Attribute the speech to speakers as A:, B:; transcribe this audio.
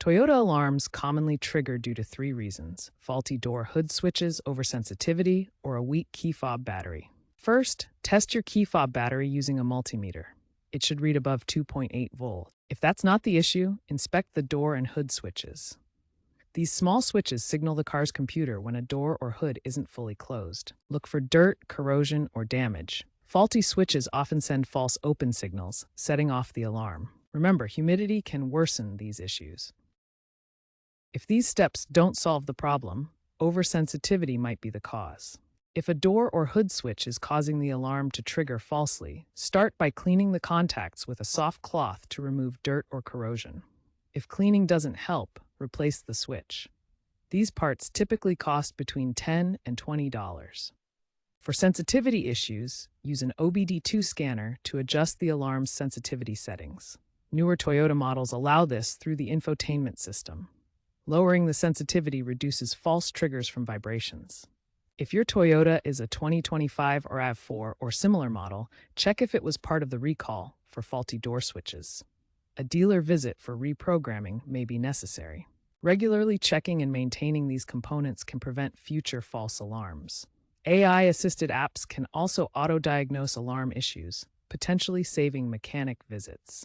A: Toyota alarms commonly trigger due to three reasons: faulty door hood switches, oversensitivity, or a weak key fob battery. First, test your key fob battery using a multimeter. It should read above 2.8 volts. If that's not the issue, inspect the door and hood switches. These small switches signal the car's computer when a door or hood isn't fully closed. Look for dirt, corrosion, or damage. Faulty switches often send false open signals, setting off the alarm. Remember, humidity can worsen these issues. If these steps don't solve the problem, oversensitivity might be the cause. If a door or hood switch is causing the alarm to trigger falsely, start by cleaning the contacts with a soft cloth to remove dirt or corrosion. If cleaning doesn't help, replace the switch. These parts typically cost between $10 and $20. For sensitivity issues, use an OBD2 scanner to adjust the alarm's sensitivity settings. Newer Toyota models allow this through the infotainment system. Lowering the sensitivity reduces false triggers from vibrations. If your Toyota is a 2025 or RAV4 or similar model, check if it was part of the recall for faulty door switches. A dealer visit for reprogramming may be necessary. Regularly checking and maintaining these components can prevent future false alarms. AI-assisted apps can also auto-diagnose alarm issues, potentially saving mechanic visits.